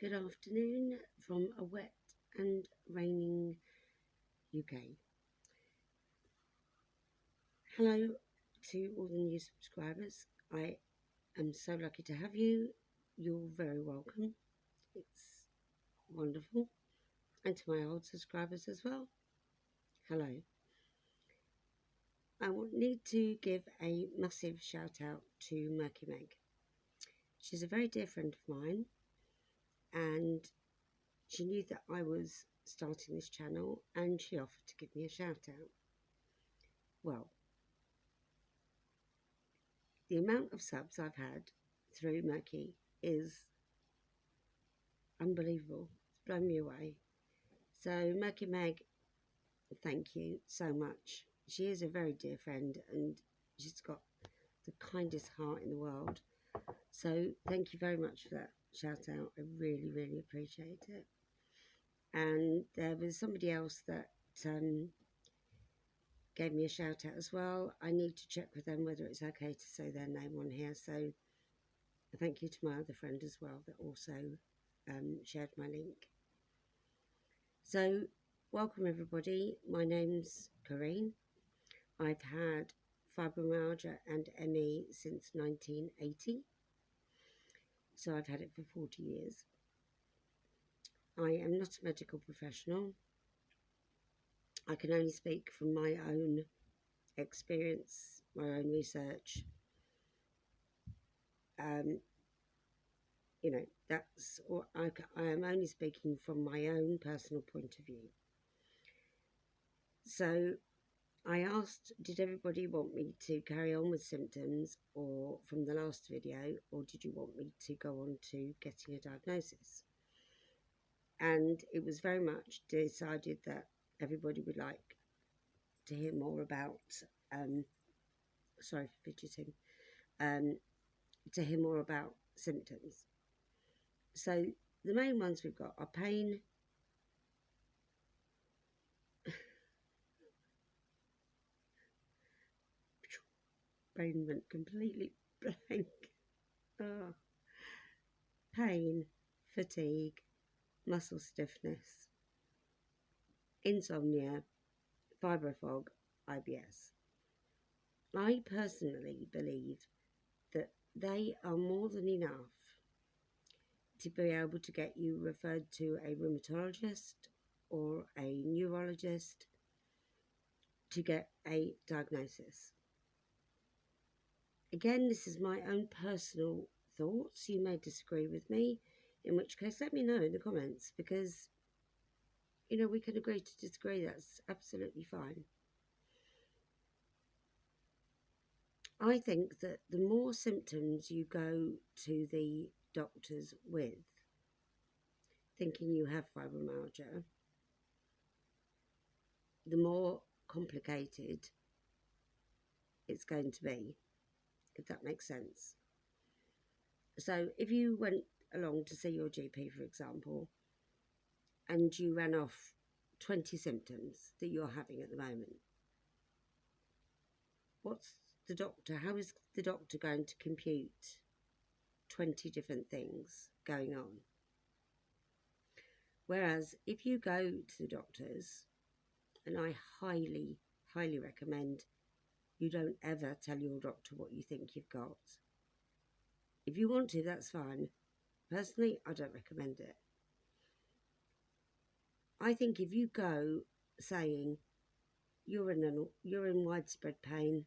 Good afternoon from a wet and raining UK. Hello to all the new subscribers. I am so lucky to have you. You're very welcome. It's wonderful. And to my old subscribers as well. Hello. I need to give a massive shout out to Murky Meg. She's a very dear friend of mine, and she knew that I was starting this channel and she offered to give me a shout out. Well, the amount of subs I've had through Murky is unbelievable. It's blown me away. So Murky Meg, thank you so much. She is a very dear friend and she's got the kindest heart in the world. So thank you very much for that shout out. I really, really appreciate it. And there was somebody else that gave me a shout out as well. I need to check with them whether it's okay to say their name on here. So thank you to my other friend as well that also shared my link. So welcome everybody. My name's Corinne. I've had fibromyalgia and ME since 1980. So I've had it for 40 years. I am not a medical professional. I can only speak from my own experience, my own research. That's what I am only speaking from my own personal point of view. So I asked, did everybody want me to carry on with symptoms or from the last video, or did you want me to go on to getting a diagnosis? And it was very much decided that everybody would like to hear more about, sorry for fidgeting, to hear more about symptoms. So the main ones we've got are pain, brain went completely blank. Oh. Pain, fatigue, muscle stiffness, insomnia, fibro fog, IBS. I personally believe that they are more than enough to be able to get you referred to a rheumatologist or a neurologist to get a diagnosis. Again, this is my own personal thoughts. You may disagree with me, in which case let me know in the comments, because we can agree to disagree. That's absolutely fine. I think that the more symptoms you go to the doctors with, thinking you have fibromyalgia, the more complicated it's going to be, if that makes sense. So if you went along to see your GP, for example, and you ran off 20 symptoms that you're having at the moment, how is the doctor going to compute 20 different things going on? Whereas if you go to the doctors, and I highly, highly recommend you don't ever tell your doctor what you think you've got. If you want to, that's fine. Personally, I don't recommend it. I think if you go saying you're in widespread pain,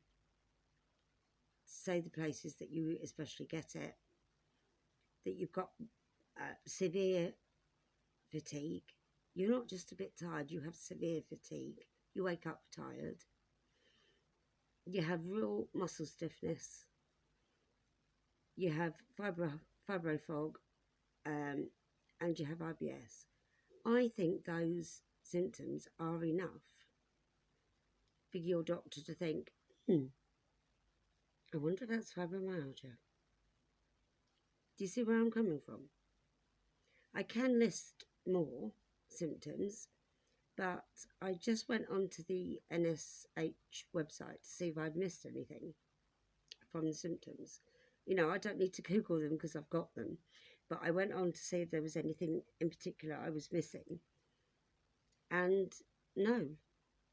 say the places that you especially get it, that you've got severe fatigue. You're not just a bit tired, you have severe fatigue. You wake up tired. You have real muscle stiffness. You have fibro fog, and you have IBS. I think those symptoms are enough for your doctor to think, I wonder if that's fibromyalgia. Do you see where I'm coming from? I can list more symptoms, but I just went onto the NSH website to see if I'd missed anything from the symptoms. You know, I don't need to Google them because I've got them. But I went on to see if there was anything in particular I was missing. And no,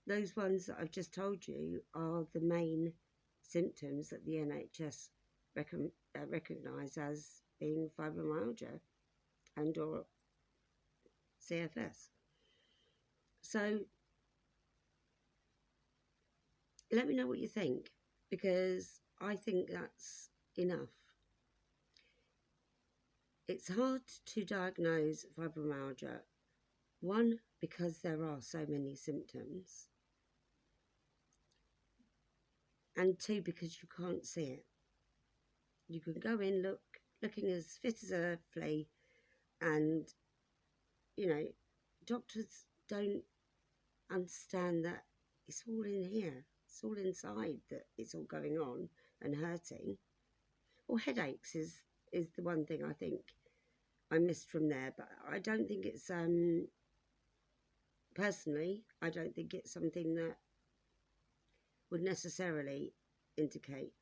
those ones that I've just told you are the main symptoms that the NHS recognise as being fibromyalgia and or CFS. So let me know what you think, because I think that's enough. It's hard to diagnose fibromyalgia, one, because there are so many symptoms, and two, because you can't see it. You can go in looking as fit as a flea, and you know, doctors don't understand that it's all in here, it's all inside, that it's all going on and hurting. Or headaches is the one thing I think I missed from there, but I don't think it's personally, I don't think it's something that would necessarily indicate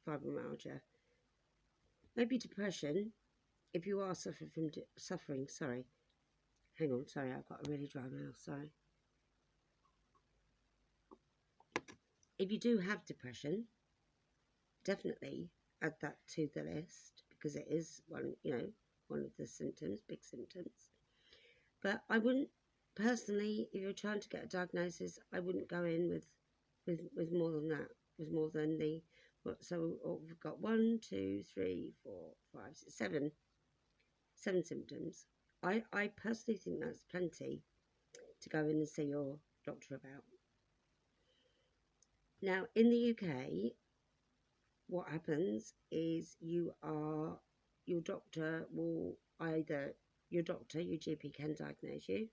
fibromyalgia. Maybe depression, if you are suffering, sorry, hang on, sorry, I've got a really dry mouth, sorry. If you do have depression, definitely add that to the list, because it is one, you know, one of the symptoms, big symptoms. But I wouldn't, personally, if you're trying to get a diagnosis, I wouldn't go in with more than that, with more than the, so we've got 1, 2, 3, 4, 5, 6, 7 symptoms. I personally think that's plenty to go in and see your doctor about. Now, in the UK, what happens is your doctor will either, your GP can diagnose you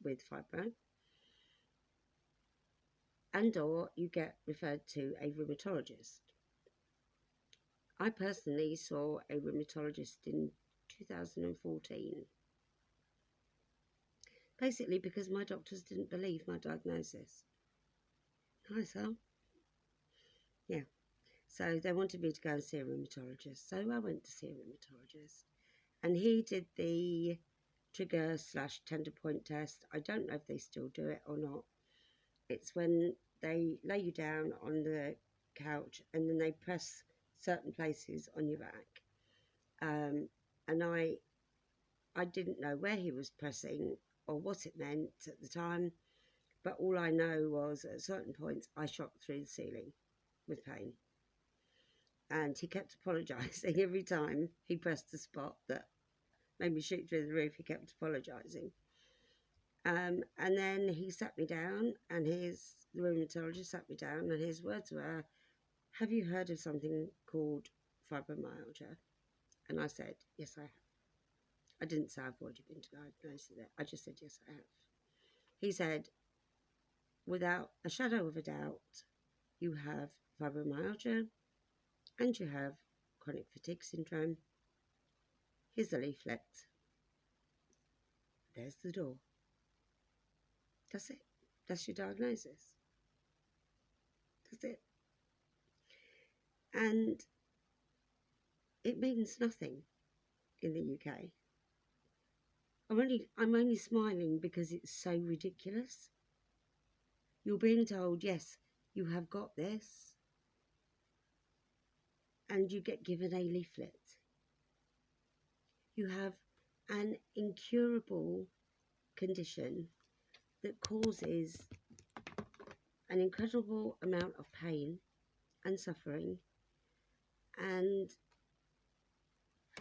with fibro, and or you get referred to a rheumatologist. I personally saw a rheumatologist in 2014, basically because my doctors didn't believe my diagnosis. Nice, huh? Yeah. So they wanted me to go and see a rheumatologist. So I went to see a rheumatologist, and he did the trigger/tender point test. I don't know if they still do it or not. It's when they lay you down on the couch and then they press certain places on your back. And I didn't know where he was pressing or what it meant at the time, but all I know was at certain points I shot through the ceiling with pain. And he kept apologising every time he pressed the spot that made me shoot through the roof. He kept apologising. And then he sat me down, and the rheumatologist sat me down, and his words were, "Have you heard of something called fibromyalgia?" And I said, "Yes, I have." I didn't say I've already been diagnosed with it. I just said, "Yes, I have." He said, "Without a shadow of a doubt, you have fibromyalgia and you have chronic fatigue syndrome. Here's the leaflet. There's the door. That's it. That's your diagnosis. That's it." And it means nothing in the UK. I'm only smiling because it's so ridiculous. You're being told, yes, you have got this, and you get given a leaflet. You have an incurable condition that causes an incredible amount of pain and suffering and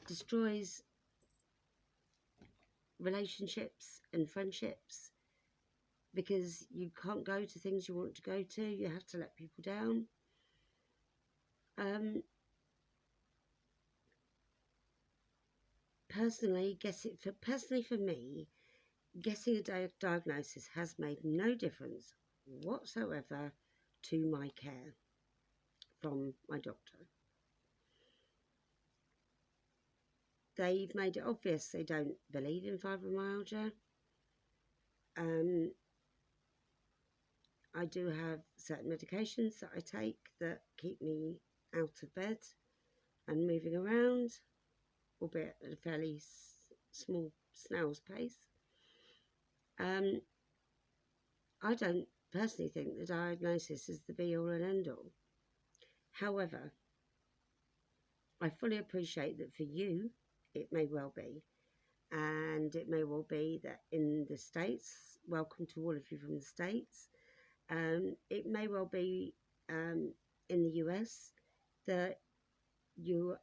destroys relationships and friendships, because you can't go to things you want to go to. You have to let people down. Personally for me, getting a diagnosis has made no difference whatsoever to my care from my doctor. They've made it obvious they don't believe in fibromyalgia. I do have certain medications that I take that keep me out of bed and moving around, albeit at a fairly small snail's pace. I don't personally think the diagnosis is the be-all and end-all. However, I fully appreciate that for you, it may well be. And it may well be that in the States, welcome to all of you from the States, it may well be in the US that you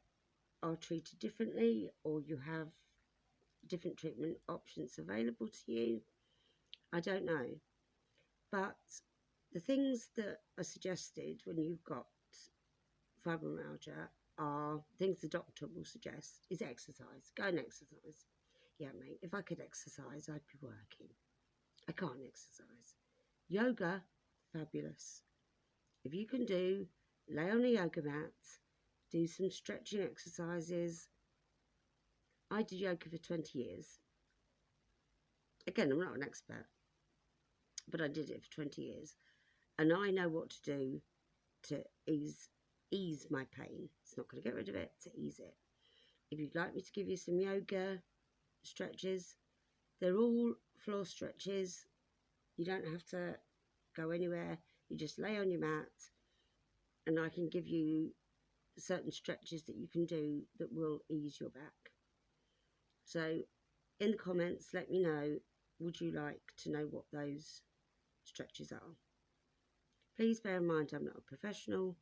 are treated differently, or you have different treatment options available to you. I don't know. But the things that are suggested when you've got fibromyalgia are things the doctor will suggest is exercise. Go and exercise. Yeah, mate, if I could exercise, I'd be working. I can't exercise. Yoga, fabulous. If you can lay on a yoga mat, do some stretching exercises. I did yoga for 20 years. Again, I'm not an expert, but I did it for 20 years. And I know what to do to ease my pain. It's not going to get rid of it, to ease it. If you'd like me to give you some yoga stretches, they're all floor stretches. You don't have to go anywhere. You just lay on your mat, and I can give you certain stretches that you can do that will ease your back. So in the comments, let me know, would you like to know what those stretches are? Please bear in mind I'm not a professional,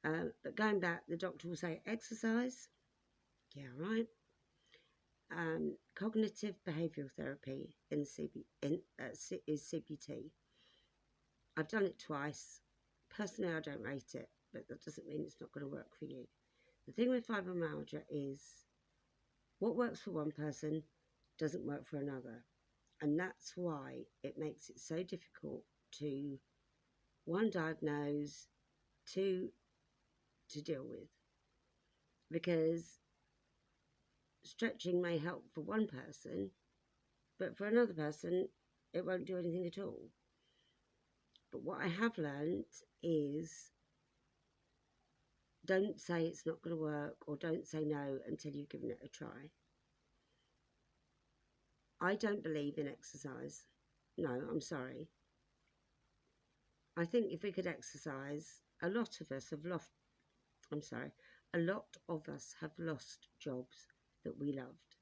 but going back, the doctor will say exercise. Yeah, right. Cognitive behavioural therapy is CBT. I've done it twice. Personally, I don't rate it, but that doesn't mean it's not going to work for you. The thing with fibromyalgia is what works for one person doesn't work for another. And that's why it makes it so difficult to, one, diagnose, two, to deal with. Because stretching may help for one person, but for another person, it won't do anything at all. But what I have learned is don't say it's not going to work, or don't say no until you've given it a try. I don't believe in exercise. No, I'm sorry. I think if we could exercise, a lot of us have lost jobs that we loved.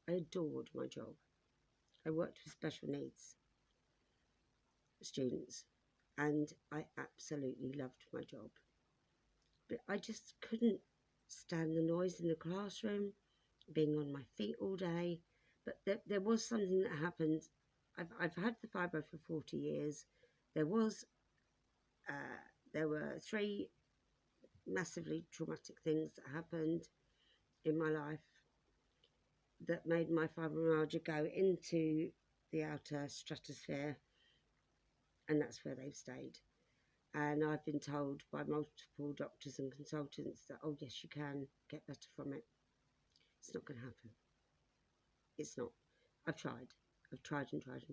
I adored my job. I worked with special needs students, and I absolutely loved my job. But I just couldn't stand the noise in the classroom, being on my feet all day. But there was something that happened. I've had the fibro for 40 years. There were 3 massively traumatic things that happened in my life that made my fibromyalgia go into the outer stratosphere, and that's where they've stayed. And I've been told by multiple doctors and consultants that, oh yes, you can get better from it. It's not going to happen. It's not. I've tried and tried.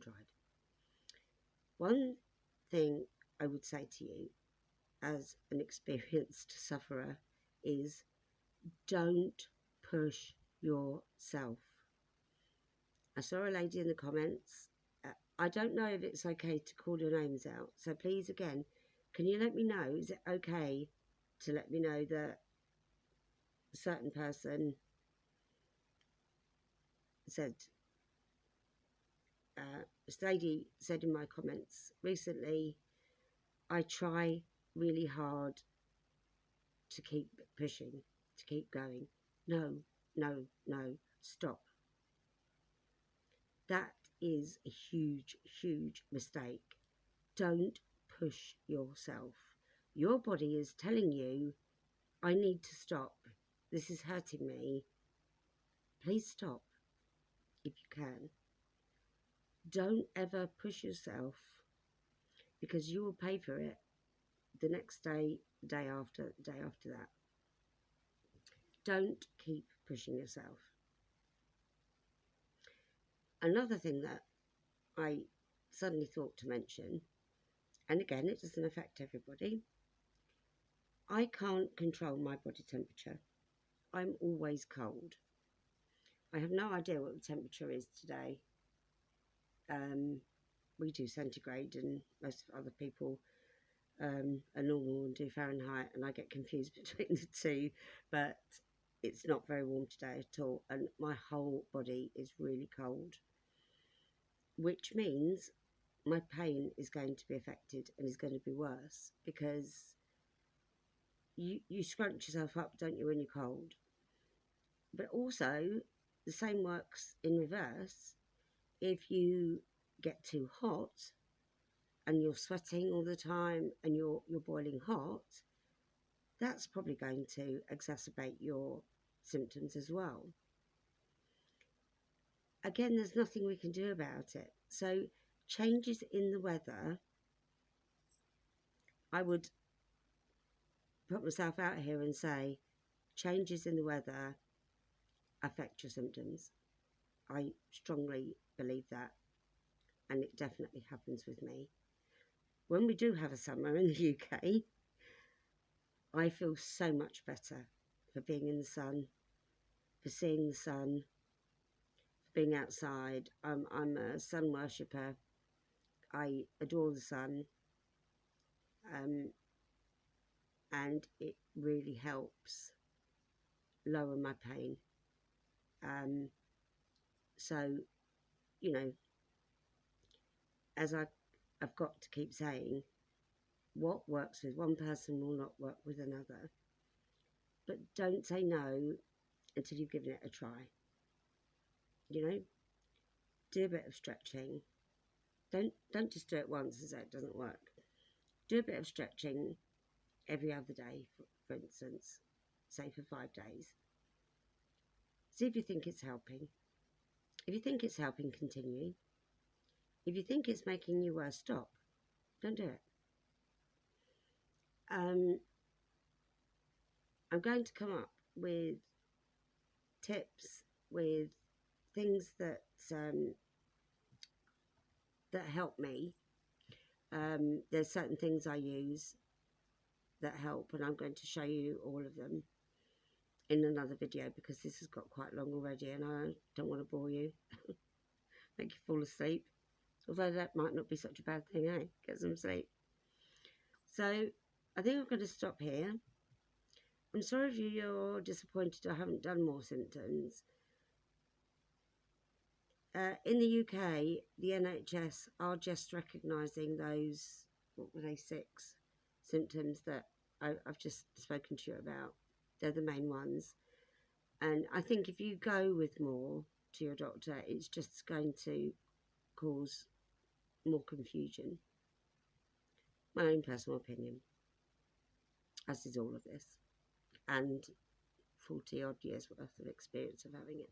One thing I would say to you as an experienced sufferer is don't push yourself. I saw a lady in the comments. I don't know if it's okay to call your names out. So please, again, can you let me know? Is it okay to let me know that a certain person said, this lady said in my comments recently, I try really hard to keep pushing, to keep going. No, stop. That is a huge, huge mistake. Don't push yourself. Your body is telling you, I need to stop. This is hurting me. Please stop if you can. Don't ever push yourself, because you will pay for it the next day, the day after that. Don't keep pushing yourself. Another thing that I suddenly thought to mention, and again, it doesn't affect everybody, I can't control my body temperature. I'm always cold. I have no idea what the temperature is today. We do centigrade, and most other people are normal and do Fahrenheit, and I get confused between the two. But it's not very warm today at all, and my whole body is really cold, which means my pain is going to be affected and is going to be worse, because you scrunch yourself up, don't you, when you're cold? But also, the same works in reverse. If you get too hot and you're sweating all the time and you're boiling hot, that's probably going to exacerbate your symptoms as well. Again, there's nothing we can do about it. So changes in the weather, I would put myself out here and say, changes in the weather affect your symptoms. I strongly believe that, and it definitely happens with me. When we do have a summer in the UK, I feel so much better for being in the sun, for seeing the sun, for being outside. I'm a sun worshipper. I adore the sun, and it really helps lower my pain. So, you know, as I've got to keep saying, what works with one person will not work with another. But don't say no until you've given it a try. You know, do a bit of stretching. Don't just do it once and say it doesn't work. Do a bit of stretching every other day, for instance, say for 5 days. See if you think it's helping. If you think it's helping, continue. If you think it's making you worse, stop. Don't do it. I'm going to come up with tips, with things that that help me. There's certain things I use that help, and I'm going to show you all of them in another video, because this has got quite long already and I don't want to bore you, make you fall asleep, although that might not be such a bad thing, eh? Get some sleep. So I think I'm going to stop here. I'm sorry if you're disappointed I haven't done more symptoms. In the UK, the NHS are just recognising those, what were they, 6 symptoms that I've just spoken to you about. They're the main ones. And I think if you go with more to your doctor, it's just going to cause more confusion. My own personal opinion, as is all of this, and 40 odd years worth of experience of having it.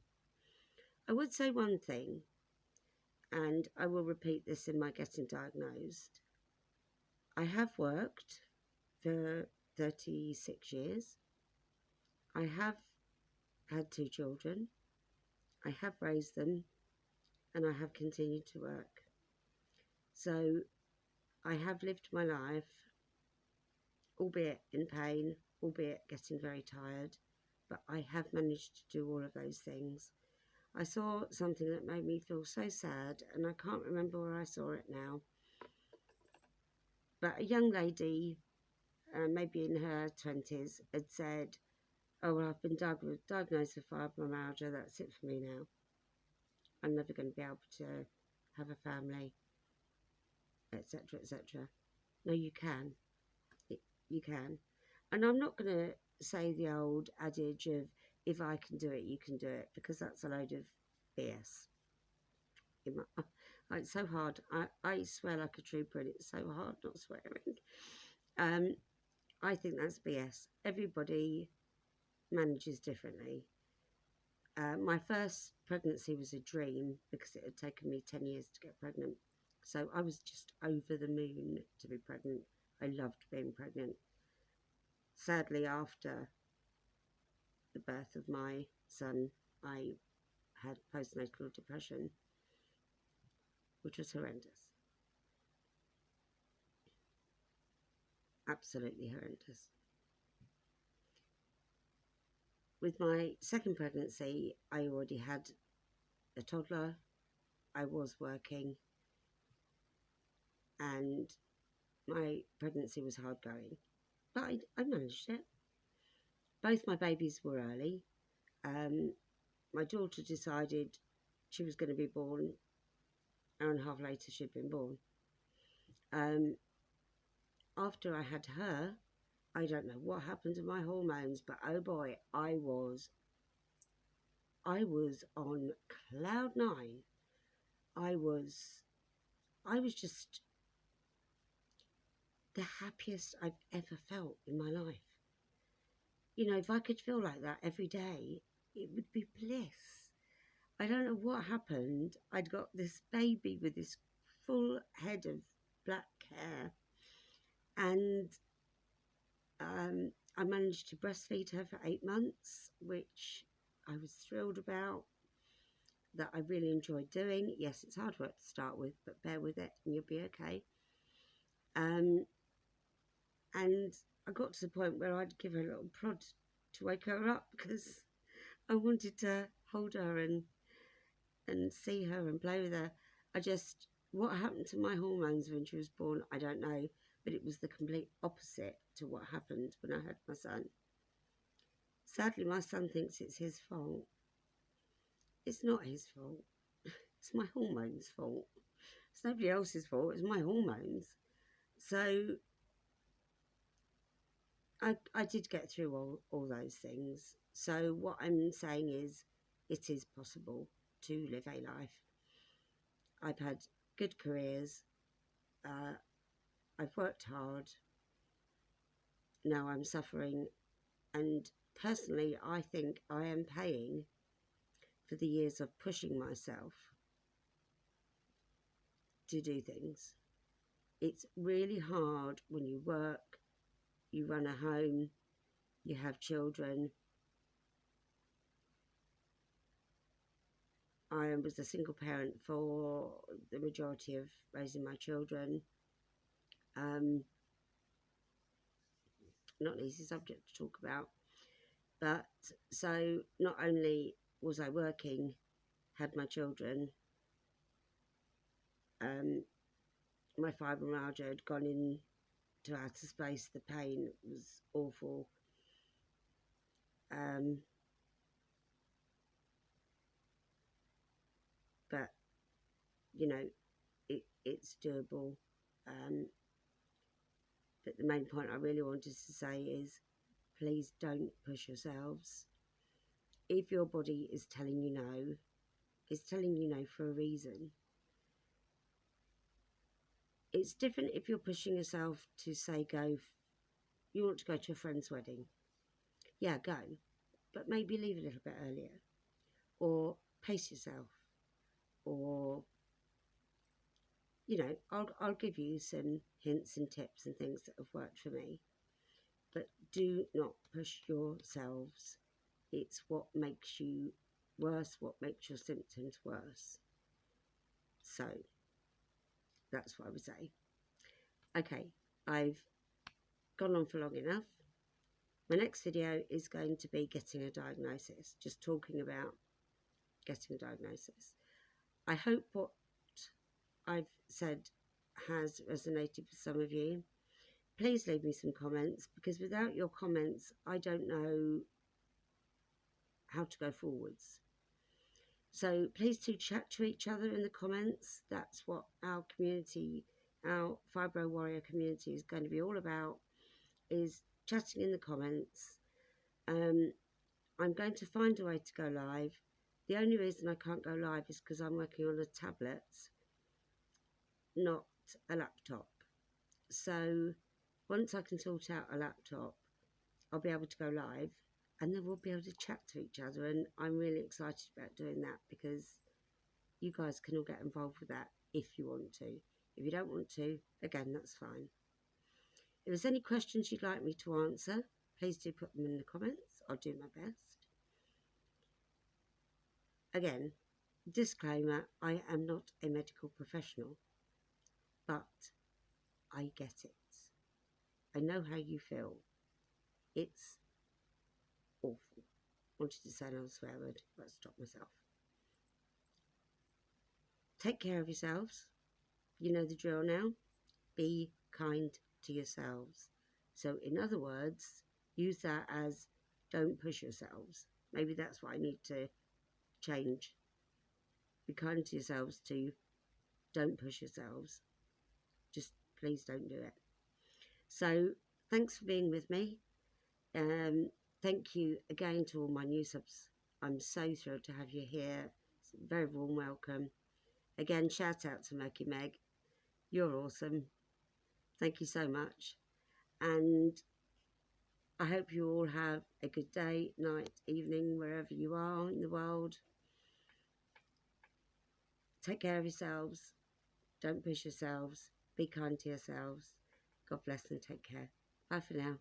I would say one thing, and I will repeat this in my getting diagnosed. I have worked for 36 years. I have had 2 children. I have raised them, and I have continued to work. So I have lived my life, albeit in pain, albeit getting very tired, but I have managed to do all of those things. I saw something that made me feel so sad, and I can't remember where I saw it now. But a young lady, maybe in her 20s, had said, oh, well, I've been diagnosed with fibromyalgia, that's it for me now. I'm never going to be able to have a family, etc., etc. No, you can. You can. And I'm not going to say the old adage of, if I can do it, you can do it, because that's a load of BS. It's so hard. I swear like a trooper, and it's so hard not swearing. I think that's BS. Everybody manages differently. My first pregnancy was a dream, because it had taken me 10 years to get pregnant. So I was just over the moon to be pregnant. I loved being pregnant. Sadly, after the birth of my son, I had postnatal depression, which was horrendous. Absolutely horrendous. with my second pregnancy, I already had a toddler. I was working, and my pregnancy was hard going, but I managed it. Both my babies were early. My daughter decided she was going to be born. An hour and a half later, she'd been born. After I had her, I don't know what happened to my hormones, but oh boy, I was on cloud nine. I was just the happiest I've ever felt in my life. You know, if I could feel like that every day, it would be bliss. I don't know what happened. I'd got this baby with this full head of black hair, and I managed to breastfeed her for 8 months, which I was thrilled about. That I really enjoyed doing. Yes, it's hard work to start with, but bear with it and you'll be okay. And I got to the point where I'd give her a little prod to wake her up because I wanted to hold her and see her and play with her. What happened to my hormones when she was born, I don't know, but it was the complete opposite to what happened when I had my son. Sadly, my son thinks it's his fault. It's not his fault. It's my hormones' fault. It's nobody else's fault. It's my hormones. So I did get through all those things. So what I'm saying is it is possible to live a life. I've had good careers. I've worked hard. Now I'm suffering. And personally, I think I am paying for the years of pushing myself to do things. It's really hard when you work, you run a home, you have children. I was a single parent for the majority of raising my children. Not an easy subject to talk about. But so not only was I working, had my children, my fibromyalgia had gone into outer space. The pain was awful. But you know, it's doable. But the main point I really wanted to say is, please don't push yourselves. If your body is telling you no, it's telling you no for a reason. It's different if you're pushing yourself to say you want to go to a friend's wedding. Yeah, go, but maybe leave a little bit earlier, or pace yourself, or I'll give you some hints and tips and things that have worked for me. But do not push yourselves. It's what makes you worse, what makes your symptoms worse. So that's what I would say. Okay, I've gone on for long enough. My next video is going to be getting a diagnosis, just talking about getting a diagnosis. I hope what I've said has resonated with some of you. Please leave me some comments, because without your comments, I don't know how to go forwards. So please do chat to each other in the comments. That's what our community, our Fibro Warrior community, is going to be all about, is chatting in the comments. I'm going to find a way to go live. The only reason I can't go live is because I'm working on a tablet, not a laptop. So once I can sort out a laptop, I'll be able to go live, and then we'll be able to chat to each other. And I'm really excited about doing that, because you guys can all get involved with that if you want to. If you don't want to, again, that's fine. If there's any questions you'd like me to answer, please do put them in the comments. I'll do my best. Again, disclaimer, I am not a medical professional, but I get it. I know how you feel. It's awful. wanted to say another swear word, but I stopped myself. Take care of yourselves. You know the drill now. Be kind to yourselves. So in other words, use that as don't push yourselves. Maybe that's what I need to change. Be kind to yourselves to don't push yourselves. Just please don't do it. So thanks for being with me. Thank you again to all my new subs. I'm so thrilled to have you here. It's a very warm welcome. Again, shout out to Maggie Meg. You're awesome. Thank you so much. And I hope you all have a good day, night, evening, wherever you are in the world. Take care of yourselves. Don't push yourselves. Be kind to yourselves. God bless and take care. Bye for now.